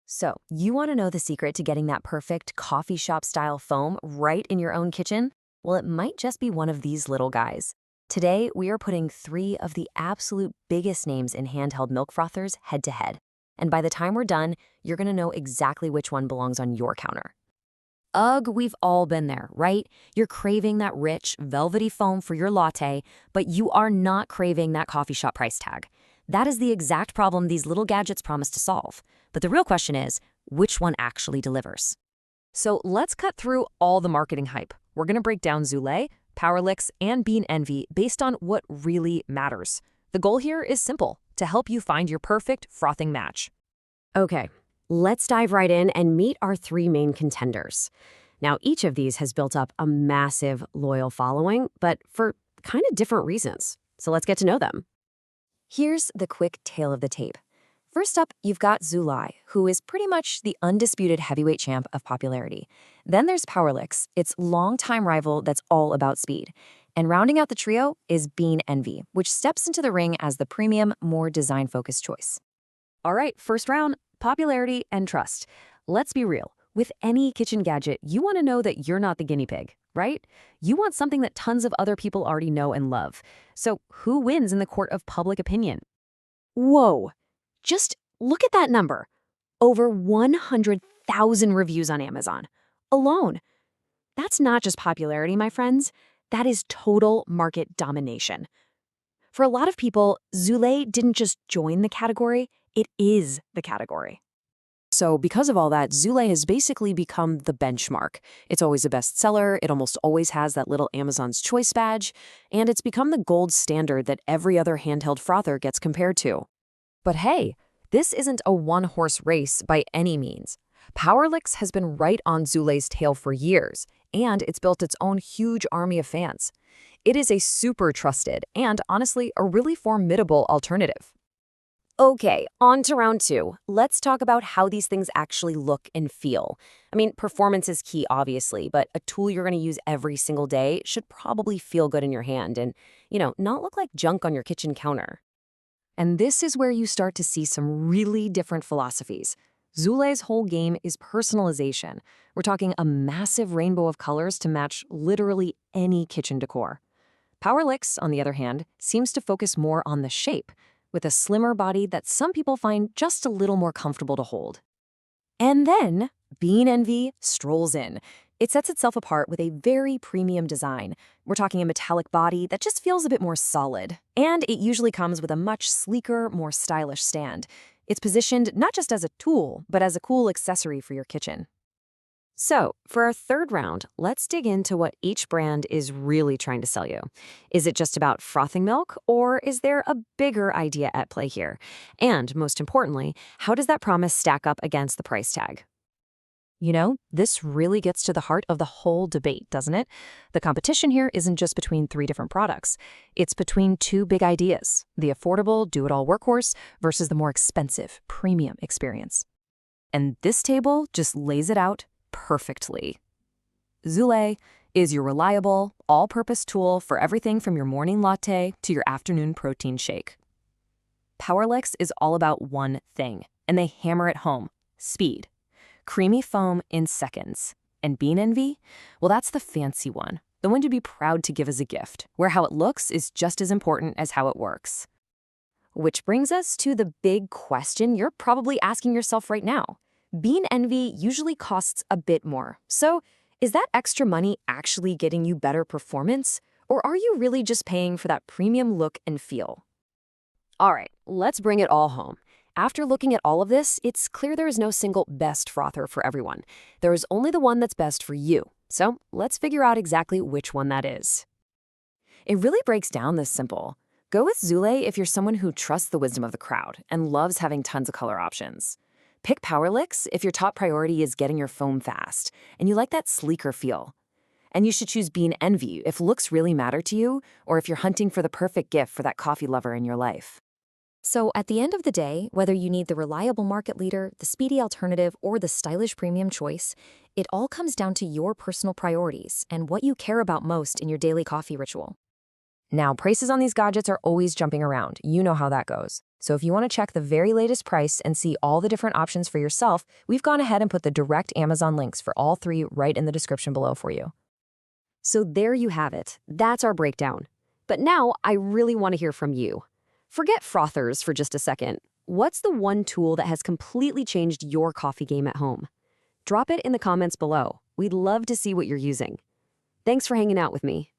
So, you want to know the secret to getting that perfect coffee shop style foam right in your own kitchen? Well, it might just be one of these little guys. Today, we are putting three of the absolute biggest names in handheld milk frothers head to head. And by the time we're done, you're going to know exactly which one belongs on your counter. Ugh, we've all been there, right? You're craving that rich, velvety foam for your latte, but you are not craving that coffee shop price tag. That is the exact problem these little gadgets promise to solve. But the real question is, which one actually delivers? So let's cut through all the marketing hype. We're going to break down Zulay, PowerLix, and Bean Envy based on what really matters. The goal here is simple, to help you find your perfect frothing match. Okay, let's dive right in and meet our three main contenders. Now, each of these has built up a massive, loyal following, but for kind of different reasons. So let's get to know them. Here's the quick tale of the tape. First up, you've got Zulay, who is pretty much the undisputed heavyweight champ of popularity. Then there's PowerLix, its longtime rival that's all about speed. And rounding out the trio is Bean Envy, which steps into the ring as the premium, more design-focused choice. All right, first round, popularity and trust. Let's be real. With any kitchen gadget, you want to know that you're not the guinea pig, right? You want something that tons of other people already know and love. So who wins in the court of public opinion? Whoa, just look at that number. Over 100,000 reviews on Amazon alone. That's not just popularity, my friends. That is total market domination. For a lot of people, Zulay didn't just join the category, it is the category. So because of all that, Zulay has basically become the benchmark. It's always a bestseller, it almost always has that little Amazon's Choice badge, and it's become the gold standard that every other handheld frother gets compared to. But hey, this isn't a one-horse race by any means. PowerLix has been right on Zulay's tail for years, and it's built its own huge army of fans. It is a super trusted and, honestly, a really formidable alternative. Okay, on to round two. Let's talk about how these things actually look and feel. I mean, performance is key, obviously, but a tool you're going to use every single day should probably feel good in your hand and, not look like junk on your kitchen counter. And this is where you start to see some really different philosophies. Zulay's whole game is personalization. We're talking a massive rainbow of colors to match literally any kitchen decor. PowerLix, on the other hand, seems to focus more on the shape, with a slimmer body that some people find just a little more comfortable to hold. And then, Bean Envy strolls in. It sets itself apart with a very premium design. We're talking a metallic body that just feels a bit more solid. And it usually comes with a much sleeker, more stylish stand. It's positioned not just as a tool, but as a cool accessory for your kitchen. So, for our third round, let's dig into what each brand is really trying to sell you. Is it just about frothing milk, or is there a bigger idea at play here? And, most importantly, how does that promise stack up against the price tag? This really gets to the heart of the whole debate, doesn't it? The competition here isn't just between three different products. It's between two big ideas, the affordable, do-it-all workhorse versus the more expensive, premium experience. And this table just lays it out perfectly. Zulay is your reliable, all-purpose tool for everything from your morning latte to your afternoon protein shake. PowerLix is all about one thing, and they hammer it home: speed. Creamy foam in seconds. And Bean Envy? Well, that's the fancy one, the one you'd be proud to give as a gift, where how it looks is just as important as how it works. Which brings us to the big question you're probably asking yourself right now. Bean Envy usually costs a bit more, so is that extra money actually getting you better performance, or are you really just paying for that premium look and feel? All right, let's bring it all home. After looking at all of this, it's clear there is no single best frother for everyone. There is only the one that's best for you. So let's figure out exactly which one that is. It really breaks down this simple. Go with Zulay if you're someone who trusts the wisdom of the crowd and loves having tons of color options. Pick PowerLix if your top priority is getting your foam fast and you like that sleeker feel. And you should choose Bean Envy if looks really matter to you, or if you're hunting for the perfect gift for that coffee lover in your life. So at the end of the day, whether you need the reliable market leader, the speedy alternative, or the stylish premium choice, it all comes down to your personal priorities and what you care about most in your daily coffee ritual. Now, prices on these gadgets are always jumping around. You know how that goes. So if you want to check the very latest price and see all the different options for yourself, we've gone ahead and put the direct Amazon links for all three right in the description below for you. So there you have it. That's our breakdown. But now I really want to hear from you. Forget Frothers for just a second. What's the one tool that has completely changed your coffee game at home? Drop it in the comments below. We'd love to see what you're using. Thanks for hanging out with me.